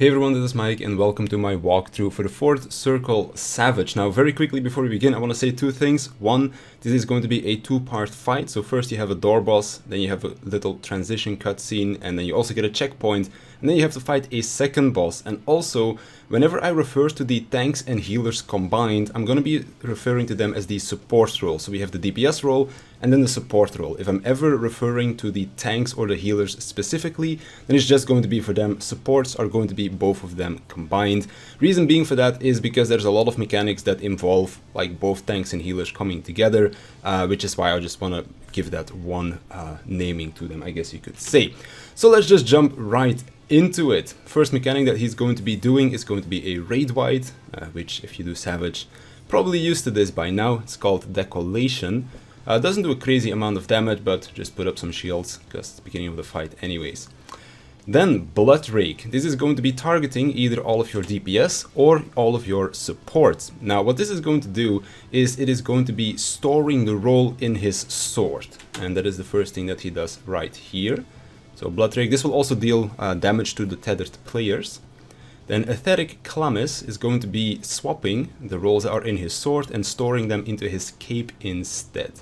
Hey everyone, this is Mike and welcome to my walkthrough for the 4th Circle Savage. Now very quickly before we begin I want to say two things. One, this is going to be a two-part fight. So first you have a door boss, then you have a little transition cutscene, and then you also get a checkpoint, and then you have to fight a second boss. And also, whenever I refer to the tanks and healers combined, I'm going to be referring to them as the support role. So we have the DPS role and then the support role. If I'm ever referring to the tanks or the healers specifically, then it's just going to be for them. Supports are going to be both of them combined. Reason being for that is because there's a lot of mechanics that involve like both tanks and healers coming together, which is why I just want to give that one naming to them, I guess you could say. So let's just jump right into it. First mechanic that he's going to be doing is going to be a raid wide, which if you do Savage, probably used to this by now. It's called Decollation. Doesn't do a crazy amount of damage, but just put up some shields because it's the beginning of the fight anyways. Then Blood Rake. This is going to be targeting either all of your DPS or all of your supports. Now what this is going to do is it is going to be storing the roll in his sword, and that is the first thing that he does right here. So Blood Rake, this will also deal damage to the tethered players. Then Etheric Chlamys is going to be swapping the rolls that are in his sword and storing them into his cape instead.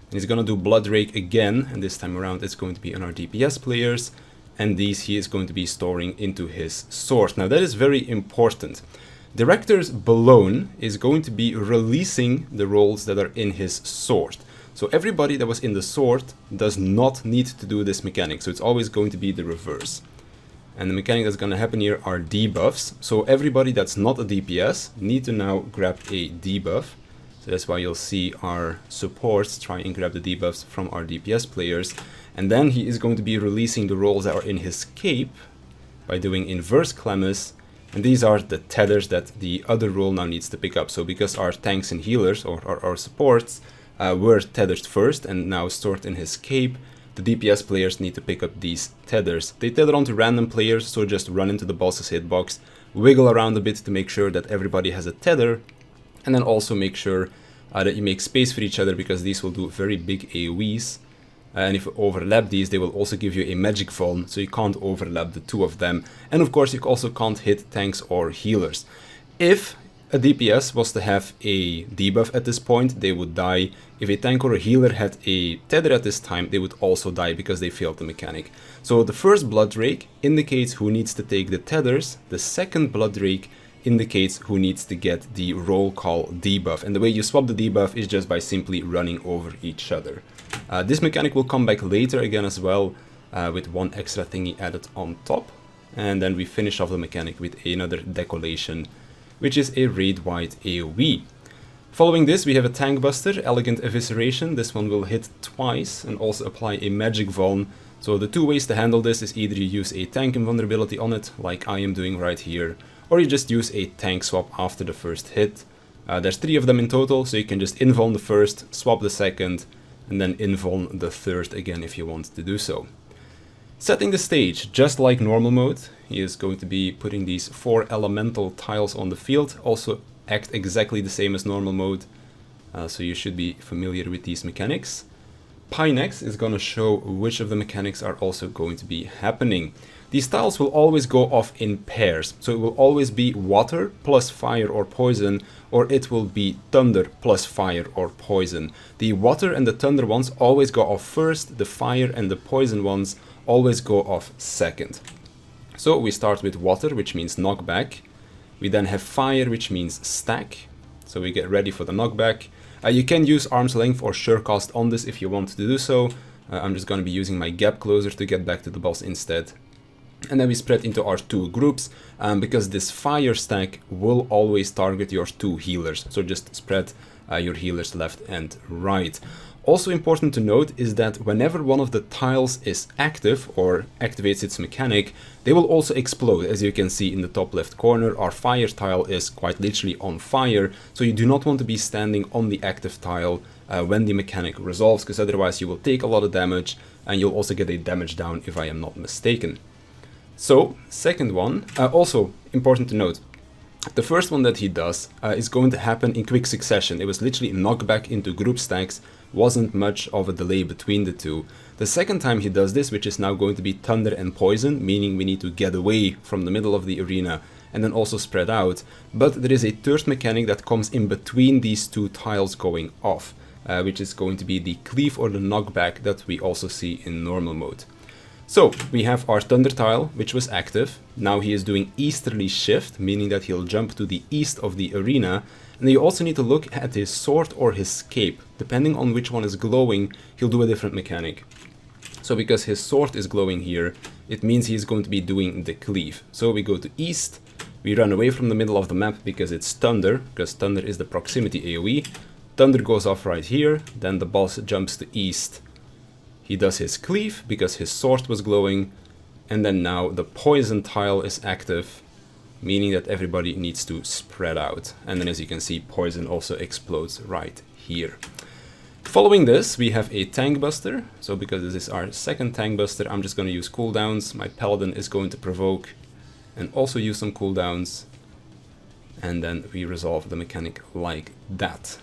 And he's going to do Blood Rake again, and this time around it's going to be on our DPS players, and these he is going to be storing into his sword. Now that is very important. Director's Balone is going to be releasing the rolls that are in his sword. So everybody that was in the sword does not need to do this mechanic, so it's always going to be the reverse. And the mechanic that's going to happen here are debuffs. So everybody that's not a DPS need to now grab a debuff. So that's why you'll see our supports try and grab the debuffs from our DPS players. And then he is going to be releasing the rolls that are in his cape by doing Inverse Chlamys. And these are the tethers that the other role now needs to pick up. So because our tanks and healers, or our supports, were tethered first and now stored in his cape, the DPS players need to pick up these tethers. They tether onto random players, so just run into the boss's hitbox, wiggle around a bit to make sure that everybody has a tether, and then also make sure that you make space for each other, because these will do very big AoEs. And if you overlap these, they will also give you a magic vuln, so you can't overlap the two of them. And of course you also can't hit tanks or healers. If a DPS was to have a debuff at this point, they would die. If a tank or a healer had a tether at this time, they would also die because they failed the mechanic. So the first Blood Rake indicates who needs to take the tethers, the second Blood Rake indicates who needs to get the roll call debuff. And the way you swap the debuff is just by simply running over each other. This mechanic will come back later again as well, with one extra thingy added on top. And then we finish off the mechanic with another Decollation, which is a raid-wide AoE. Following this, we have a Tank Buster, Elegant Evisceration. This one will hit twice and also apply a Magic Vuln. So the two ways to handle this is either you use a Tank Invulnerability on it, like I am doing right here, or you just use a Tank Swap after the first hit. There's 3 of them in total, so you can just invuln the first, swap the second, and then invuln the third again if you want to do so. Setting the stage, just like normal mode, he is going to be putting these 4 elemental tiles on the field, also act exactly the same as normal mode, so you should be familiar with these mechanics. Pinex is going to show which of the mechanics are also going to be happening. These tiles will always go off in pairs, so it will always be water plus fire or poison, or it will be thunder plus fire or poison. The water and the thunder ones always go off first, the fire and the poison ones always go off second. So we start with water, which means knockback. We then have fire, which means stack. So we get ready for the knockback. You can use arm's length or surecast on this if you want to do so. I'm just going to be using my gap closer to get back to the boss instead. And then we spread into our 2 groups, because this fire stack will always target your 2 healers. So just spread your healers left and right. Also important to note is that whenever one of the tiles is active or activates its mechanic, they will also explode. As you can see in the top left corner, our fire tile is quite literally on fire, so you do not want to be standing on the active tile when the mechanic resolves, because otherwise you will take a lot of damage and you'll also get a damage down if I am not mistaken. So, second one, also important to note, The first one that he does is going to happen in quick succession. It was literally knockback into group stacks, wasn't much of a delay between the two. The second time he does this, which is now going to be Thunder and Poison, meaning we need to get away from the middle of the arena and then also spread out. But there is a third mechanic that comes in between these two tiles going off, which is going to be the cleave or the knockback that we also see in normal mode. So we have our Thunder tile, which was active. Now he is doing Easterly Shift, meaning that he'll jump to the east of the arena. And you also need to look at his sword or his cape. Depending on which one is glowing, he'll do a different mechanic. So because his sword is glowing here, it means he's going to be doing the cleave. So we go to east, we run away from the middle of the map because it's Thunder, because Thunder is the proximity AoE. Thunder goes off right here, then the boss jumps to east. He does his cleave because his sword was glowing, and then now the poison tile is active, meaning that everybody needs to spread out. And then as you can see, poison also explodes right here. Following this, we have a tank buster. So because this is our second tank buster, I'm just going to use cooldowns. My paladin is going to provoke and also use some cooldowns. And then we resolve the mechanic like that.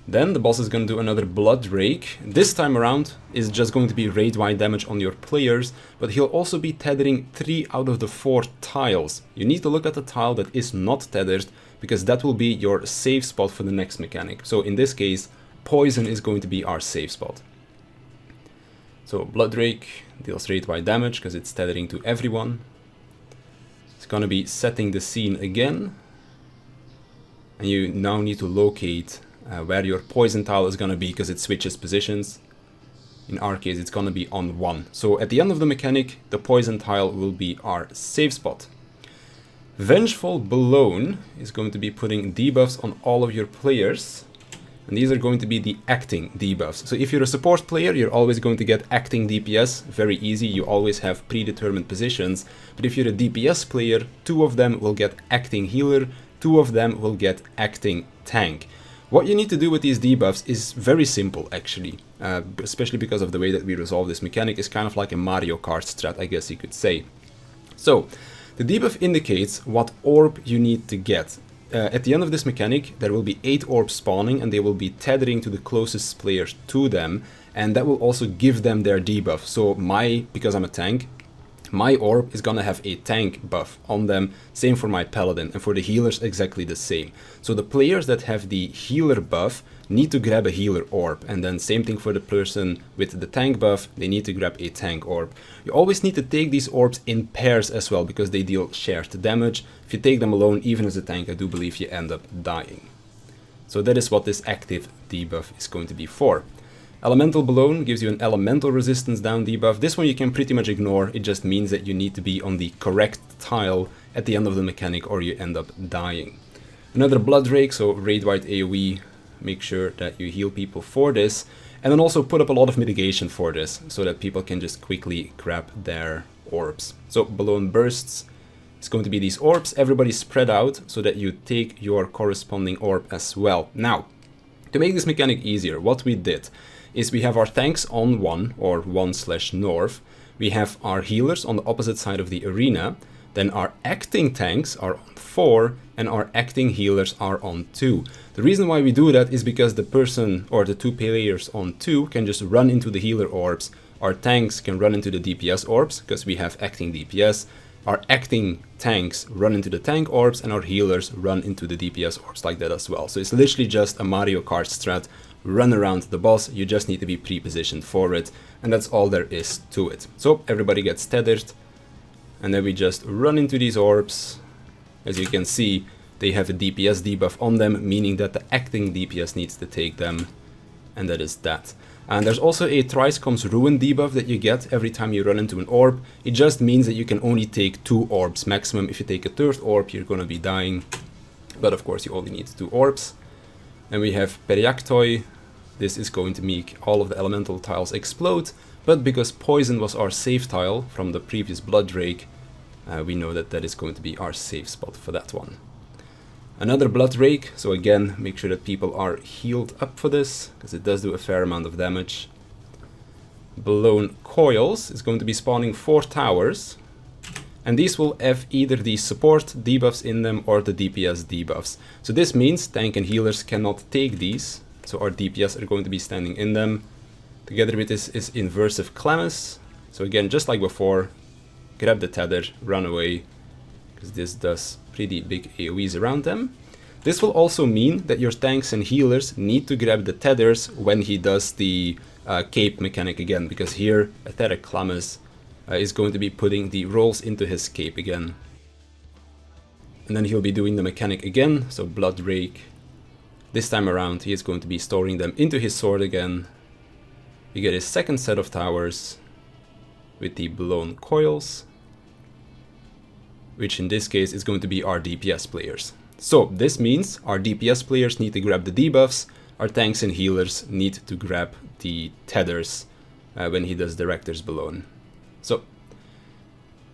Then the boss is going to do another Blood Rake. This time around is just going to be raid-wide damage on your players, but he'll also be tethering 3 out of the 4 tiles. You need to look at the tile that is not tethered, because that will be your safe spot for the next mechanic. So in this case, Poison is going to be our safe spot. So Blood Rake deals raid-wide damage because it's tethering to everyone. It's going to be setting the scene again. And you now need to locate where your poison tile is going to be because it switches positions. In our case, it's going to be on 1. So at the end of the mechanic, the poison tile will be our safe spot. Vengeful Blown is going to be putting debuffs on all of your players. And these are going to be the acting debuffs. So if you're a support player, you're always going to get acting DPS. Very easy, you always have predetermined positions. But if you're a DPS player, 2 of them will get acting healer, 2 of them will get acting tank. What you need to do with these debuffs is very simple, actually, especially because of the way that we resolve this mechanic. Is kind of like a Mario Kart strat, I guess you could say. So, the debuff indicates what orb you need to get. At the end of this mechanic, there will be 8 orbs spawning, and they will be tethering to the closest players to them, and that will also give them their debuff. So because I'm a tank, my orb is gonna have a tank buff on them, same for my paladin, and for the healers exactly the same. So the players that have the healer buff need to grab a healer orb, and then same thing for the person with the tank buff, they need to grab a tank orb. You always need to take these orbs in pairs as well, because they deal shared damage. If you take them alone, even as a tank, I do believe you end up dying. So that is what this active debuff is going to be for. Elemental Blown gives you an elemental resistance down debuff. This one you can pretty much ignore, it just means that you need to be on the correct tile at the end of the mechanic or you end up dying. Another Blood Rake, so raid-wide AoE, make sure that you heal people for this. And then also put up a lot of mitigation for this, so that people can just quickly grab their orbs. So Blown Bursts, it's going to be these orbs, everybody spread out so that you take your corresponding orb as well. Now, to make this mechanic easier, what we did is we have our tanks on 1 or 1/north, we have our healers on the opposite side of the arena, then our acting tanks are on 4 and our acting healers are on 2. The reason why we do that is because the person or the 2 players on 2 can just run into the healer orbs, our tanks can run into the DPS orbs because we have acting DPS, our acting tanks run into the tank orbs and our healers run into the DPS orbs like that as well. So it's literally just a Mario Kart strat. Run around the boss, you just need to be pre-positioned for it, and that's all there is to it. So everybody gets tethered, and then we just run into these orbs. As you can see, they have a DPS debuff on them, meaning that the acting DPS needs to take them, and that is that. And there's also a Thrice Comes Ruin debuff that you get every time you run into an orb. It just means that you can only take 2 orbs maximum. If you take a 3rd orb, you're gonna be dying, but of course you only need 2 orbs. And we have Periactoi. This is going to make all of the elemental tiles explode, but because poison was our safe tile from the previous Blood Rake, we know that that is going to be our safe spot for that one. Another Blood Rake, so again, make sure that people are healed up for this, because it does do a fair amount of damage. Blown Coils is going to be spawning 4 towers, and these will have either the support debuffs in them or the DPS debuffs. So this means tank and healers cannot take these, so our DPS are going to be standing in them. Together with this is Inversive Clammis. So again, just like before, grab the tether, run away, because this does pretty big AoEs around them. This will also mean that your tanks and healers need to grab the tethers when he does the cape mechanic again, because here Aetheric Clammis is going to be putting the rolls into his cape again. And then he'll be doing the mechanic again, so Blood Rake. This time around he is going to be storing them into his sword again. We get his second set of towers with the blown coils, which in this case is going to be our DPS players. So this means our DPS players need to grab the debuffs, our tanks and healers need to grab the tethers when he does Director's Blown. So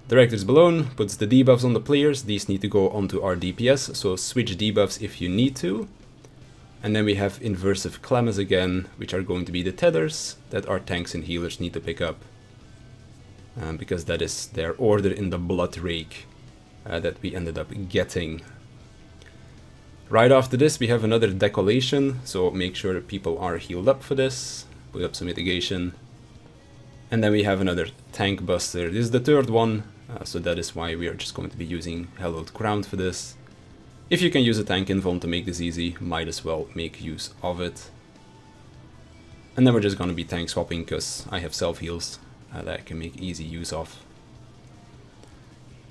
Director's Blown puts the debuffs on the players, these need to go onto our DPS, so switch debuffs if you need to. And then we have Inversive Clammis again, which are going to be the tethers that our tanks and healers need to pick up. Because that is their order in the Blood Rake that we ended up getting. Right after this we have another Decollation, so make sure that people are healed up for this, put up some mitigation. And then we have another Tank Buster, this is the third one, so that is why we are just going to be using Hallowed Ground for this. If you can use a tank invuln to make this easy, might as well make use of it. And then we're just going to be tank swapping because I have self heals that I can make easy use of.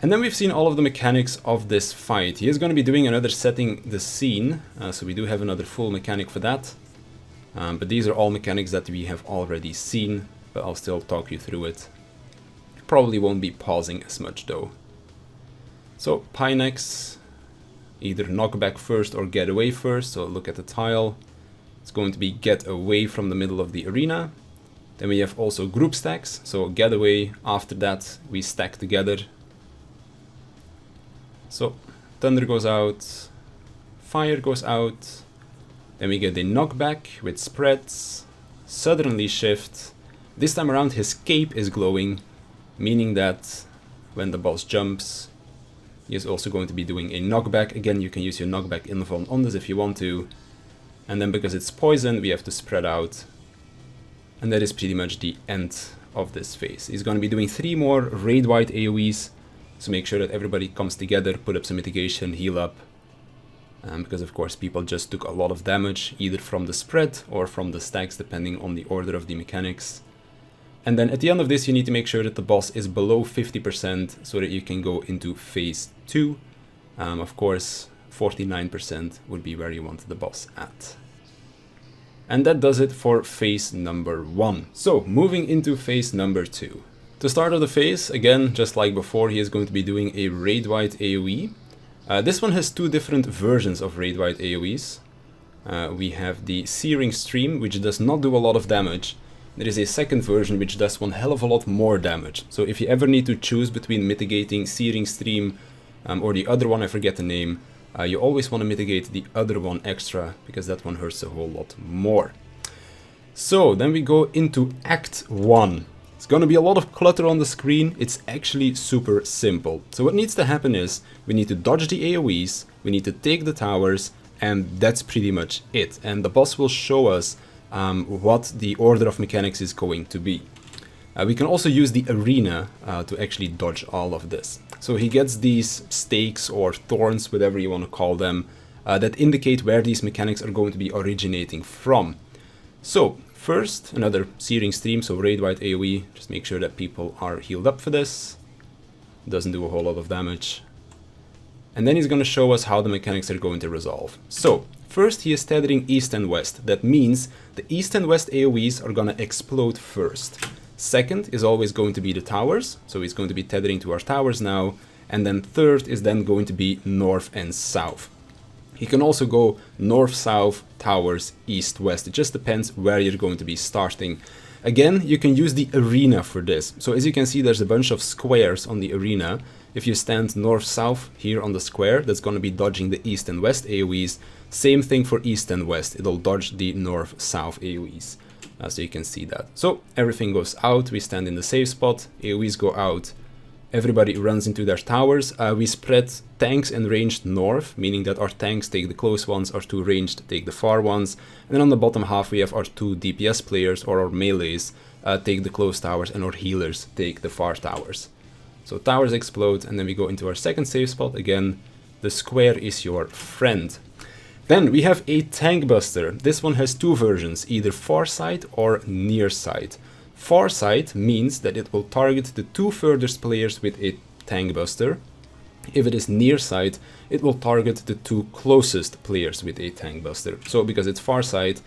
And then we've seen all of the mechanics of this fight. He is going to be doing another setting the scene, so we do have another full mechanic for that. But these are all mechanics that we have already seen, but I'll still talk you through it. Probably won't be pausing as much though. So Pynex, either knock back first or get away first, so look at the tile. It's going to be get away from the middle of the arena. Then we have also group stacks, so get away, after that we stack together. So Thunder goes out, Fire goes out, then we get a knockback with spreads, suddenly shift. This time around his cape is glowing, meaning that when the boss jumps, he is also going to be doing a knockback. Again, you can use your knockback invuln on this if you want to. And then because it's poison, we have to spread out. And that is pretty much the end of this phase. He's going to be doing 3 more raid-wide AoEs. So make sure that everybody comes together, put up some mitigation, heal up. Because of course people just took a lot of damage, either from the spread or from the stacks, depending on the order of the mechanics. And then at the end of this you need to make sure that the boss is below 50% so that you can go into phase 2. Of course 49% would be where you want the boss at. And that does it for phase number 1. So moving into phase number 2. To start of the phase, again, just like before, he is going to be doing a raid-wide AoE. This one has 2 different versions of raid-wide AoEs. We have the Searing Stream, which does not do a lot of damage. There is a second version which does one hell of a lot more damage. So if you ever need to choose between mitigating Searing Stream or the other one, I forget the name, you always want to mitigate the other one extra, because that one hurts a whole lot more. So then we go into Act 1. It's gonna be a lot of clutter on the screen. It's actually super simple. So what needs to happen is we need to dodge the AoEs, we need to take the towers, and that's pretty much it. And the boss will show us what the order of mechanics is going to be. We can also use the arena to actually dodge all of this. So he gets these stakes or thorns, whatever you want to call them, that indicate where these mechanics are going to be originating from. So first, another Searing Stream, so raid-wide AoE, just make sure that people are healed up for this. Doesn't do a whole lot of damage. And then he's going to show us how the mechanics are going to resolve. So, first he is tethering east and west. That means the east and west AoEs are going to explode first. Second is always going to be the towers, so he's going to be tethering to our towers now. And then third is then going to be north and south. He can also go north, south, towers, east, west. It just depends where you're going to be starting. Again, you can use the arena for this. So as you can see, there's a bunch of squares on the arena. If you stand north, south here on the square, that's going to be dodging the east and west AoEs. Same thing for east and west. It'll dodge the north, south AoEs. So you can see that. So everything goes out. We stand in the safe spot. AoEs go out. everybody runs into their towers. We spread tanks and ranged north, meaning that our tanks take the close ones, our 2 ranged take the far ones. And then on the bottom half we have our 2 DPS players, or our melees, take the close towers, and our healers take the far towers. So towers explode, and then we go into our second safe spot. Again, the square is your friend. Then we have a tank buster. This one has 2 versions, either far side or near side. Far side means that it will target the 2 furthest players with a tank buster. If it is near side, it will target the 2 closest players with a tank buster. So because it's far side,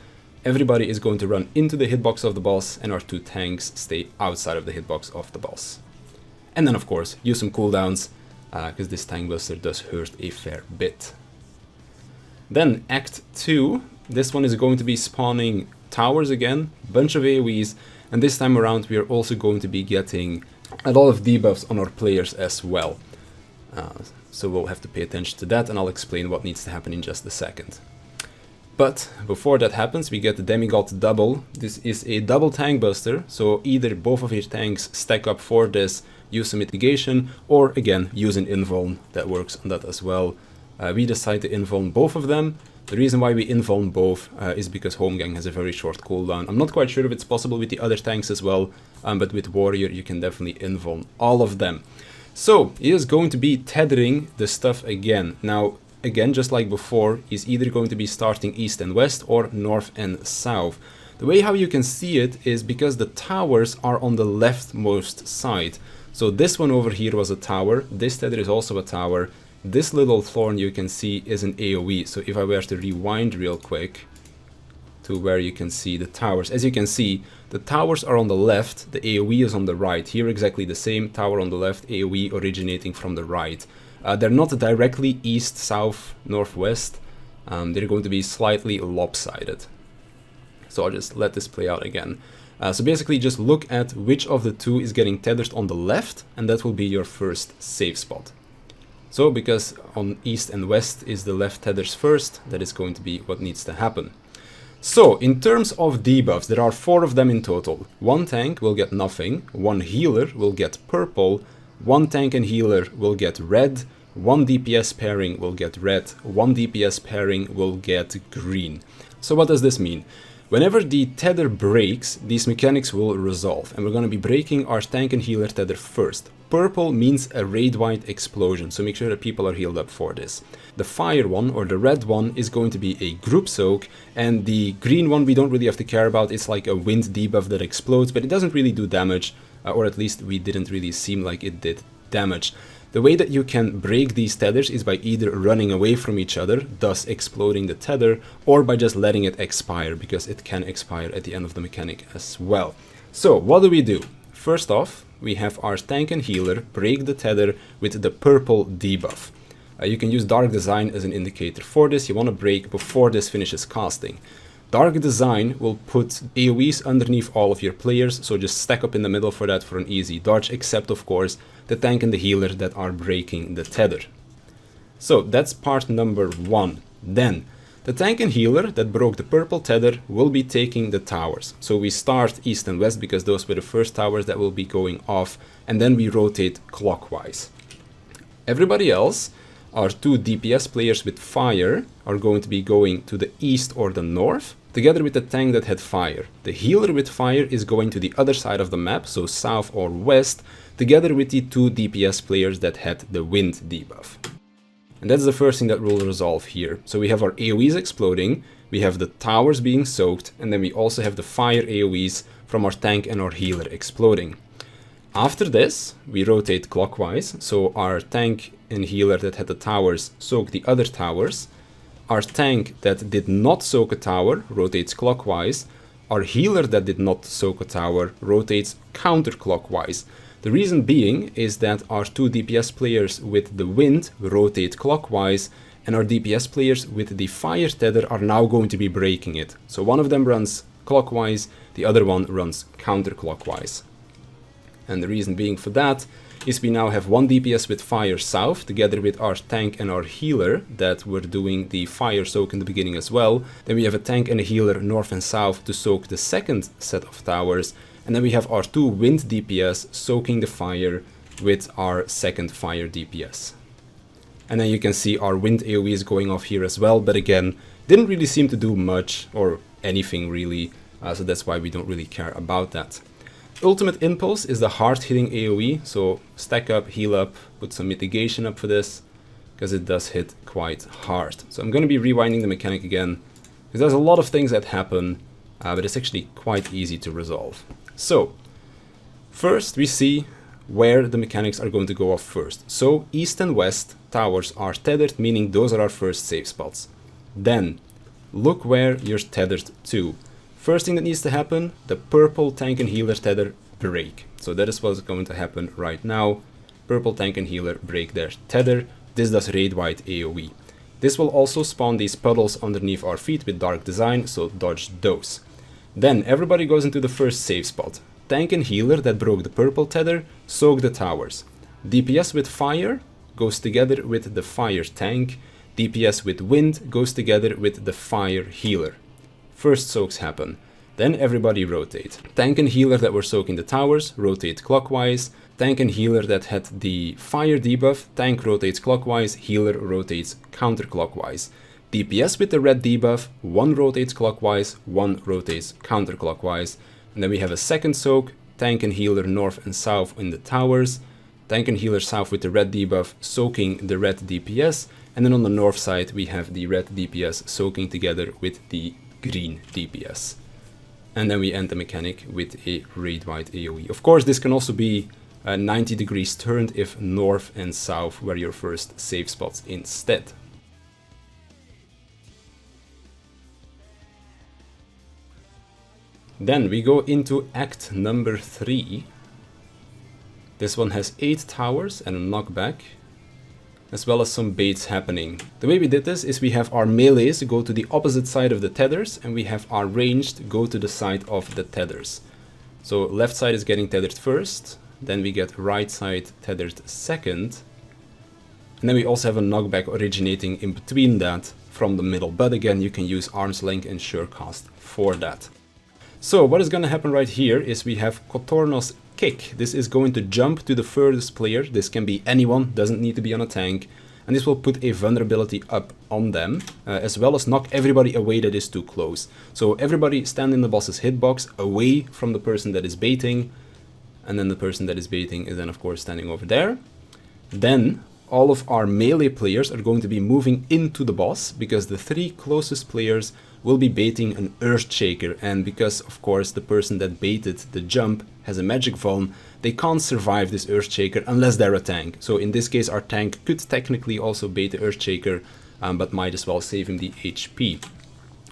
everybody is going to run into the hitbox of the boss, and our 2 tanks stay outside of the hitbox of the boss. And then of course, use some cooldowns, because this tank buster does hurt a fair bit. Then Act 2, this one is going to be spawning towers again, bunch of AoEs, and this time around we are also going to be getting a lot of debuffs on our players as well. So we'll have to pay attention to that, and I'll explain what needs to happen in just a second. But before that happens, we get the Demigod double. This is a double tank buster, so either both of your tanks stack up for this, use some mitigation, or again, use an invuln that works on that as well. We decide to invuln both of them. The reason why we invuln both is because Homegang has a very short cooldown. I'm not quite sure if it's possible with the other tanks as well, but with Warrior you can definitely invuln all of them. So he is going to be tethering the stuff again. Now again, just like before, he's either going to be starting east and west or north and south. The way how you can see it is because the towers are on the leftmost side. So this one over here was a tower, this tether is also a tower. This little thorn you can see is an AoE, so if I were to rewind real quick to where you can see the towers, as you can see, the towers are on the left, the AoE is on the right. Here exactly the same, tower on the left, AoE originating from the right. They're not directly east, south, northwest, they're going to be slightly lopsided. So I'll just let this play out again. So basically just look at which of the 2 is getting tethered on the left, and that will be your first safe spot. So because on east and west is the left tethers first, that is going to be what needs to happen. So in terms of debuffs, there are 4 of them in total. 1 tank will get nothing, 1 healer will get purple, 1 tank and healer will get red, 1 DPS pairing will get red, 1 DPS pairing will get green. So what does this mean? Whenever the tether breaks, these mechanics will resolve, and we're going to be breaking our tank and healer tether first. Purple means a raid-wide explosion, so make sure that people are healed up for this. The fire one, or the red one, is going to be a group soak, and the green one we don't really have to care about. It's like a wind debuff that explodes, but it doesn't really do damage, or at least we didn't really seem like it did damage. The way that you can break these tethers is by either running away from each other, thus exploding the tether, or by just letting it expire, because it can expire at the end of the mechanic as well. So what do? First off, we have our tank and healer break the tether with the purple debuff. You can use Dark Design as an indicator for this. You want to break before this finishes casting. Dark Design will put AoEs underneath all of your players, so just stack up in the middle for that for an easy dodge, except of course the tank and the healer that are breaking the tether. So that's part number 1. Then, the tank and healer that broke the purple tether will be taking the towers. So we start east and west because those were the first towers that will be going off, and then we rotate clockwise. Everybody else, our 2 DPS players with fire, are going to be going to the east or the north, together with the tank that had fire. The healer with fire is going to the other side of the map, so south or west, together with the 2 DPS players that had the wind debuff. And that's the first thing that will resolve here. So we have our AoEs exploding, we have the towers being soaked, and then we also have the fire AoEs from our tank and our healer exploding. After this, we rotate clockwise, so our tank and healer that had the towers soak the other towers. Our tank that did not soak a tower rotates clockwise. Our healer that did not soak a tower rotates counterclockwise. The reason being is that our 2 DPS players with the wind rotate clockwise, and our DPS players with the fire tether are now going to be breaking it. So one of them runs clockwise, the other one runs counterclockwise. And the reason being for that is we now have 1 DPS with fire south, together with our tank and our healer that were doing the fire soak in the beginning as well. Then we have a tank and a healer north and south to soak the second set of towers. And then we have our 2 wind DPS soaking the fire with our second fire DPS. And then you can see our wind AoE is going off here as well, but again, didn't really seem to do much or anything really, so that's why we don't really care about that. Ultimate Impulse is the hard hitting AoE, so stack up, heal up, put some mitigation up for this, because it does hit quite hard. So I'm going to be rewinding the mechanic again, because there's a lot of things that happen, but it's actually quite easy to resolve. So, first we see where the mechanics are going to go off first. So, east and west towers are tethered, meaning those are our first safe spots. Then, look where you're tethered to. First thing that needs to happen, the purple tank and healer tether break. So that is what's going to happen right now. Purple tank and healer break their tether. This does raid-wide AoE. This will also spawn these puddles underneath our feet with dark design, so dodge those. Then everybody goes into the first safe spot. Tank and healer that broke the purple tether soak the towers. DPS with fire goes together with the fire tank. DPS with wind goes together with the fire healer. First soaks happen. Then everybody rotate. Tank and healer that were soaking the towers rotate clockwise. Tank and healer that had the fire debuff, tank rotates clockwise, healer rotates counterclockwise. DPS with the red debuff, one rotates clockwise, one rotates counterclockwise. And then we have a second soak, tank and healer north and south in the towers. Tank and healer south with the red debuff soaking the red DPS. And then on the north side we have the red DPS soaking together with the green DPS. And then we end the mechanic with a raid-wide AoE. Of course, this can also be 90 degrees turned if north and south were your first safe spots instead. Then we go into act number 3. This one has 8 towers and a knockback, as well as some baits happening. The way we did this is we have our melees go to the opposite side of the tethers, and we have our ranged go to the side of the tethers. So left side is getting tethered first, then we get right side tethered second, and then we also have a knockback originating in between that from the middle, but again you can use arm's length and surecast for that. So what is going to happen right here is we have Kotorno's kick. This is going to jump to the furthest player. This can be anyone, doesn't need to be on a tank, and this will put a vulnerability up on them, as well as knock everybody away that is too close. So everybody stand in the boss's hitbox away from the person that is baiting, and then the person that is baiting is then of course standing over there. Then all of our melee players are going to be moving into the boss, because the 3 closest players will be baiting an Earthshaker, and because of course the person that baited the jump has a magic phone, they can't survive this Earthshaker unless they're a tank. So in this case our tank could technically also bait the Earthshaker, but might as well save him the HP.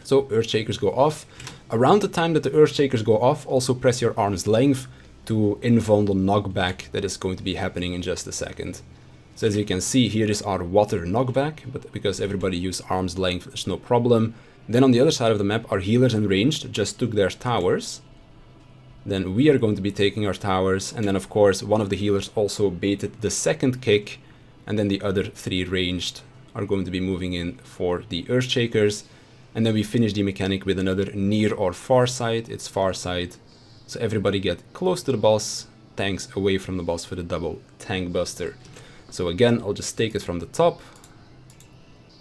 So Earthshakers go off. Around the time that the Earthshakers go off, also press your arm's length to invuln the knockback that is going to be happening in just a second. So as you can see, here is our water knockback, but because everybody used arm's length, there's no problem. Then on the other side of the map, our healers and ranged just took their towers. Then we are going to be taking our towers, and then of course one of the healers also baited the second kick, and then the other 3 ranged are going to be moving in for the Earthshakers. And then we finish the mechanic with another near or far side. It's far side, so everybody get close to the boss, tanks away from the boss for the double tank buster. So again, I'll just take it from the top,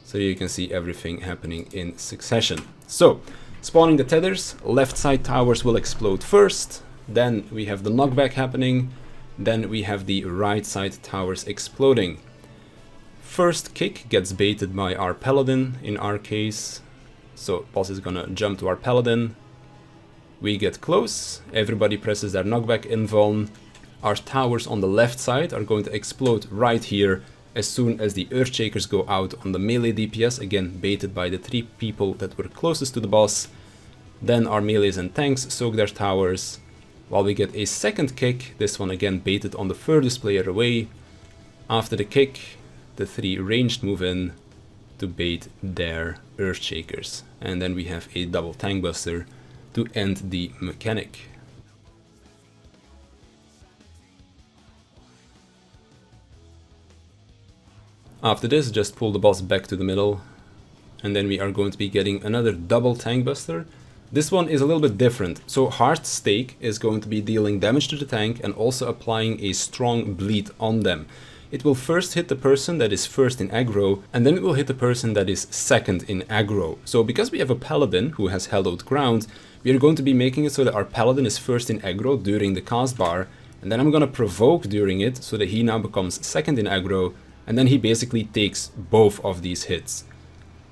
so you can see everything happening in succession. So, spawning the tethers, left side towers will explode first, then we have the knockback happening, then we have the right side towers exploding. First kick gets baited by our paladin in our case, so boss is gonna jump to our paladin. We get close, everybody presses their knockback invuln. Our towers on the left side are going to explode right here as soon as the Earthshakers go out on the melee DPS, again baited by the 3 people that were closest to the boss. Then our melees and tanks soak their towers, while we get a second kick, this one again baited on the furthest player away. After the kick, the 3 ranged move in to bait their Earthshakers, and then we have a double tank buster to end the mechanic. After this, just pull the boss back to the middle, and then we are going to be getting another double tank buster. This one is a little bit different. So Hard Stake is going to be dealing damage to the tank and also applying a strong bleed on them. It will first hit the person that is first in aggro, and then it will hit the person that is second in aggro. So because we have a paladin who has hallowed ground, we are going to be making it so that our paladin is first in aggro during the cast bar, and then I'm going to provoke during it so that he now becomes second in aggro, and then he basically takes both of these hits.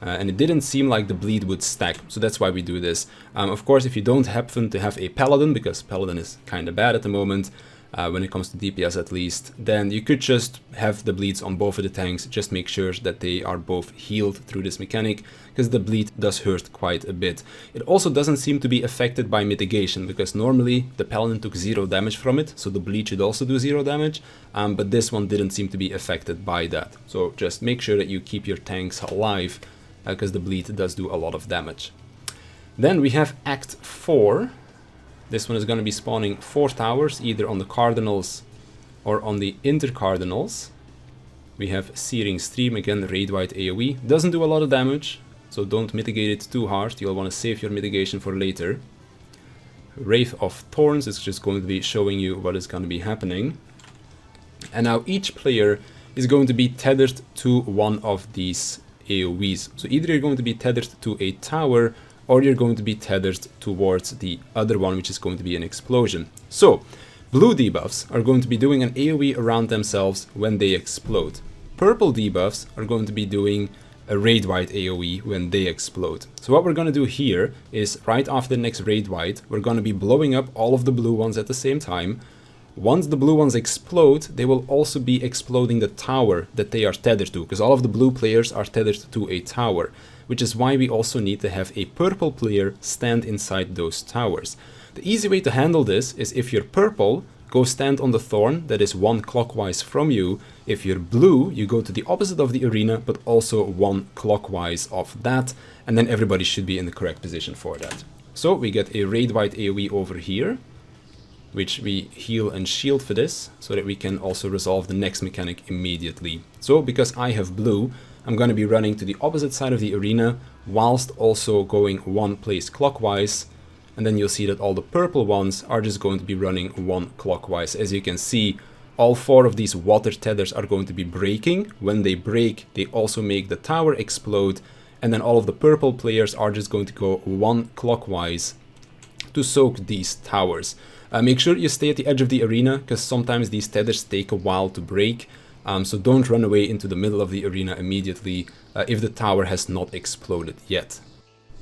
And it didn't seem like the bleed would stack, so that's why we do this. Of course, if you don't happen to have a paladin, because paladin is kind of bad at the moment, when it comes to DPS at least, then you could just have the bleeds on both of the tanks, just make sure that they are both healed through this mechanic, because the bleed does hurt quite a bit. It also doesn't seem to be affected by mitigation, because normally the paladin took 0 damage from it, so the bleed should also do 0 damage, but this one didn't seem to be affected by that. So just make sure that you keep your tanks alive, because the bleed does do a lot of damage. Then we have Act 4. This one is going to be spawning 4 towers, either on the cardinals or on the intercardinals. We have Searing Stream, again raid-wide AoE. Doesn't do a lot of damage, so don't mitigate it too hard. You'll want to save your mitigation for later. Wraith of Thorns is just going to be showing you what is going to be happening. And now each player is going to be tethered to one of these AoEs. So either you're going to be tethered to a tower, or you're going to be tethered towards the other one, which is going to be an explosion. So, blue debuffs are going to be doing an AoE around themselves when they explode. Purple debuffs are going to be doing a raid-wide AoE when they explode. So what we're going to do here is, right after the next raid-wide, we're going to be blowing up all of the blue ones at the same time. Once the blue ones explode, they will also be exploding the tower that they are tethered to, because all of the blue players are tethered to a tower, which is why we also need to have a purple player stand inside those towers. The easy way to handle this is, if you're purple, go stand on the thorn that is 1 clockwise from you. If you're blue, you go to the opposite of the arena, but also 1 clockwise of that, and then everybody should be in the correct position for that. So we get a raid-wide AoE over here, which we heal and shield for this, so that we can also resolve the next mechanic immediately. So because I have blue, I'm going to be running to the opposite side of the arena, whilst also going 1 place clockwise, and then you'll see that all the purple ones are just going to be running 1 clockwise. As you can see, all 4 of these water tethers are going to be breaking. When they break, they also make the tower explode, and then all of the purple players are just going to go 1 clockwise to soak these towers. Make sure you stay at the edge of the arena, because sometimes these tethers take a while to break. So don't run away into the middle of the arena immediately if the tower has not exploded yet.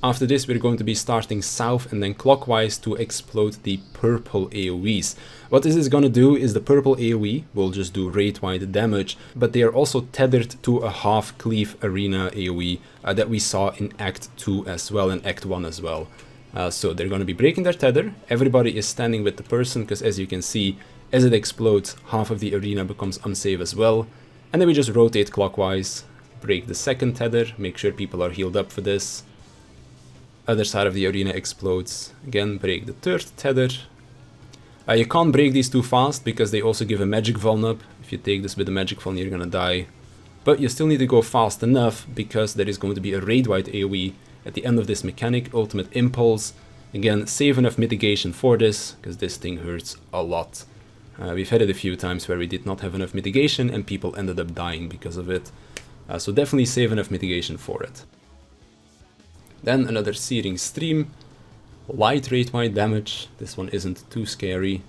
After this, we're going to be starting south and then clockwise to explode the purple AoEs. What this is going to do is, the purple AoE will just do raid-wide damage, but they are also tethered to a half cleave arena AoE that we saw in Act 2 as well, and Act 1 as well. So they're going to be breaking their tether. Everybody is standing with the person, because as you can see, as it explodes, half of the arena becomes unsafe as well. And then we just rotate clockwise, break the second tether, make sure people are healed up for this. Other side of the arena explodes. Again, break the third tether. You can't break these too fast, because they also give a magic vuln up. If you take this with a magic vuln, you're gonna die. But you still need to go fast enough, because there is going to be a raid-wide AoE at the end of this mechanic, Ultimate Impulse. Again, save enough mitigation for this, because this thing hurts a lot. We've had it a few times where we did not have enough mitigation and people ended up dying because of it. So definitely save enough mitigation for it. Then another Searing Stream. Light raid-wide damage. This one isn't too scary.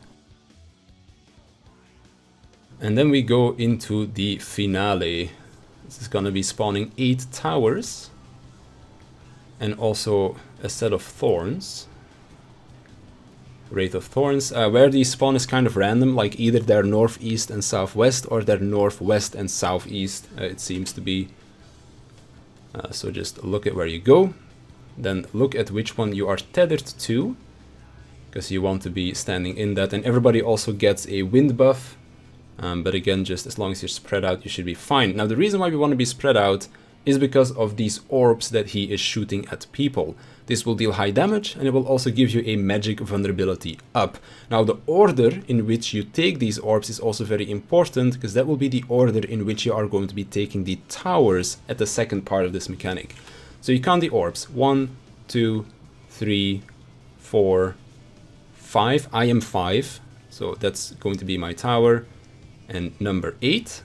And then we go into the finale. This is gonna be spawning 8 towers. And also a set of thorns. Wraith of Thorns, where these spawn is kind of random, like either they're northeast and southwest, or they're northwest and southeast, it seems to be. So just look at where you go, then look at which one you are tethered to, because you want to be standing in that, and everybody also gets a wind buff, but again, just as long as you're spread out, you should be fine. Now the reason why we want to be spread out is because of these orbs that he is shooting at people. This will deal high damage, and it will also give you a magic vulnerability up. Now the order in which you take these orbs is also very important, because that will be the order in which you are going to be taking the towers at the second part of this mechanic. So you count the orbs, 1, 2, 3, 4, 5. I am 5, so that's going to be my tower. And number 8.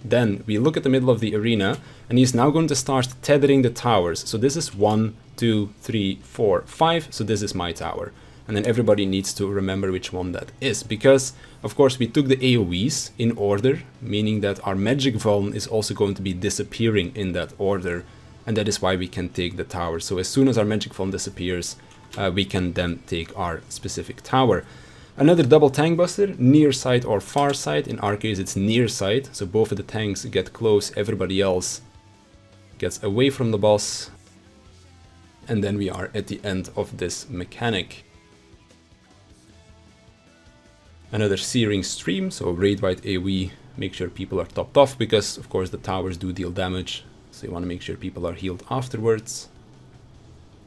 Then we look at the middle of the arena, and he's now going to start tethering the towers. So this is 1, 2, 3, 4, 5. So this is my tower. And then everybody needs to remember which one that is, because of course we took the AoEs in order, meaning that our magic vuln is also going to be disappearing in that order, and that is why we can take the tower. So as soon as our magic vuln disappears, we can then take our specific tower. Another double tank buster, near side or far side. In our case it's near side, so both of the tanks get close, everybody else gets away from the boss. And then we are at the end of this mechanic. Another Searing Stream, so raid wide AoE, make sure people are topped off, because of course the towers do deal damage, so you want to make sure people are healed afterwards.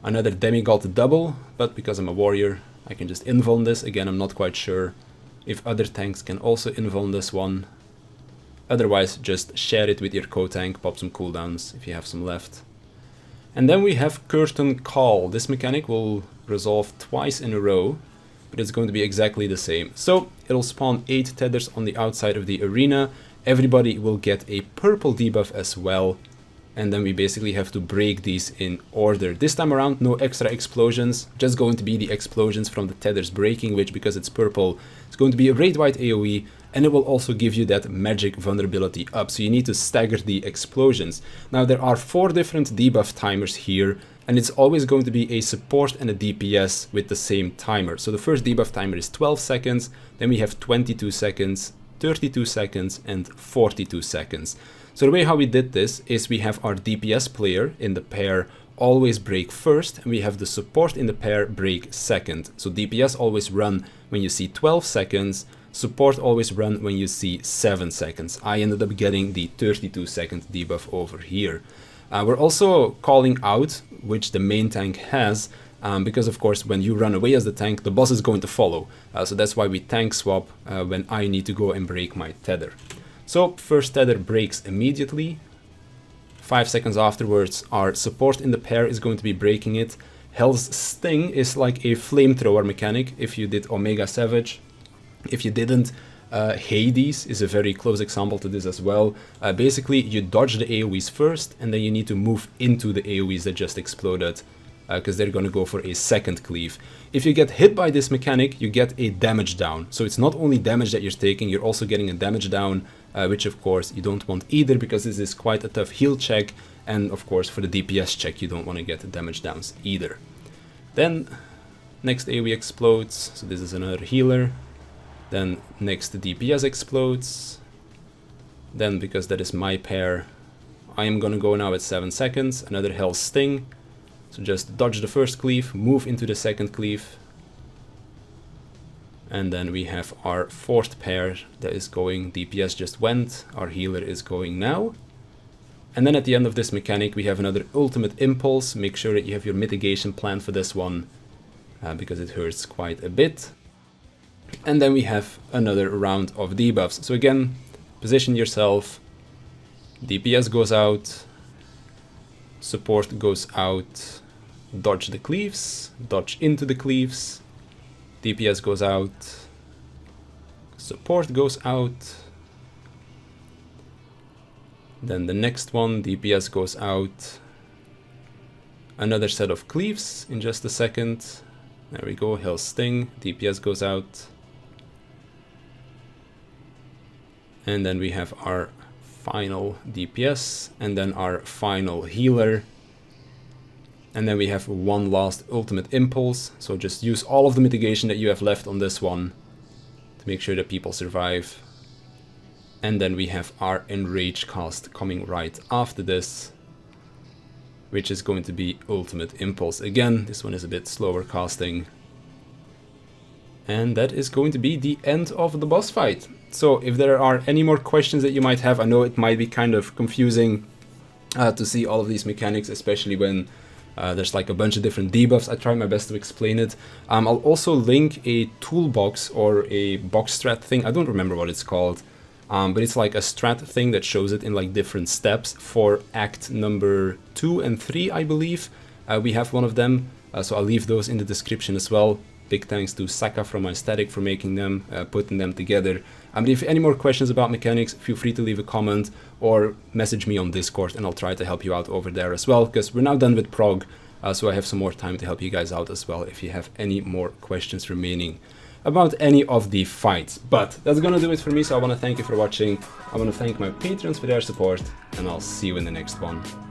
Another Demigod double, but because I'm a warrior, I can just invuln this. Again, I'm not quite sure if other tanks can also invuln this one. Otherwise, just share it with your co-tank, pop some cooldowns if you have some left. And then we have Curtain Call. This mechanic will resolve twice in a row, but it's going to be exactly the same. So it'll spawn 8 tethers on the outside of the arena. Everybody will get a purple debuff as well. And then we basically have to break these in order. This time around, no extra explosions, just going to be the explosions from the tethers breaking, which, because it's purple, it's going to be a raid-wide AoE, and it will also give you that magic vulnerability up, so you need to stagger the explosions. Now there are 4 different debuff timers here, and it's always going to be a support and a DPS with the same timer. So the first debuff timer is 12 seconds, then we have 22 seconds, 32 seconds, and 42 seconds. So the way how we did this is we have our DPS player in the pair always break first, and we have the support in the pair break second. So DPS always run when you see 12 seconds, support always run when you see 7 seconds. I ended up getting the 32 second debuff over here. We're also calling out which the main tank has, because of course when you run away as the tank, the boss is going to follow. So that's why we tank swap when I need to go and break my tether. So first tether breaks immediately. 5 seconds afterwards, our support in the pair is going to be breaking it. Hell's Sting is like a flamethrower mechanic if you did Omega Savage. If you didn't, Hades is a very close example to this as well. Basically, you dodge the AoEs first, and then you need to move into the AoEs that just exploded, because they're going to go for a second cleave. If you get hit by this mechanic, you get a damage down. So it's not only damage that you're taking, you're also getting a damage down, which of course you don't want either, because this is quite a tough heal check, and of course for the DPS check you don't want to get damage downs either. Then next AoE explodes, so this is another healer. Then next DPS explodes. Then, because that is my pair, I am gonna go now at 7 seconds, another Hell's Sting. So just dodge the first cleave, move into the second cleave. And then we have our 4th pair that is going, DPS just went, our healer is going now. And then at the end of this mechanic we have another Ultimate Impulse. Make sure that you have your mitigation plan for this one, because it hurts quite a bit. And then we have another round of debuffs. So again, position yourself, DPS goes out, support goes out, dodge the cleaves, dodge into the cleaves, DPS goes out, support goes out, then the next one, DPS goes out, another set of cleaves in just a second, there we go, Hell's Sting, DPS goes out, and then we have our final DPS, and then our final healer, and then we have one last Ultimate Impulse. So just use all of the mitigation that you have left on this one to make sure that people survive. And then we have our Enrage cast coming right after this, which is going to be Ultimate Impulse. Again, this one is a bit slower casting. And that is going to be the end of the boss fight. So if there are any more questions that you might have, I know it might be kind of confusing to see all of these mechanics, especially when there's like a bunch of different debuffs. I try my best to explain it. I'll also link a toolbox or a box strat thing. I don't remember what it's called, but it's like a strat thing that shows it in like different steps for act number 2 and 3, I believe. We have one of them. so I'll leave those in the description as well. Big thanks to Saka from My Static for making them, putting them together. If you have any more questions about mechanics, feel free to leave a comment or message me on Discord, and I'll try to help you out over there as well, because we're now done with prog, so I have some more time to help you guys out as well if you have any more questions remaining about any of the fights. But that's gonna do it for me, so I want to thank you for watching. I want to thank my patrons for their support, and I'll see you in the next one.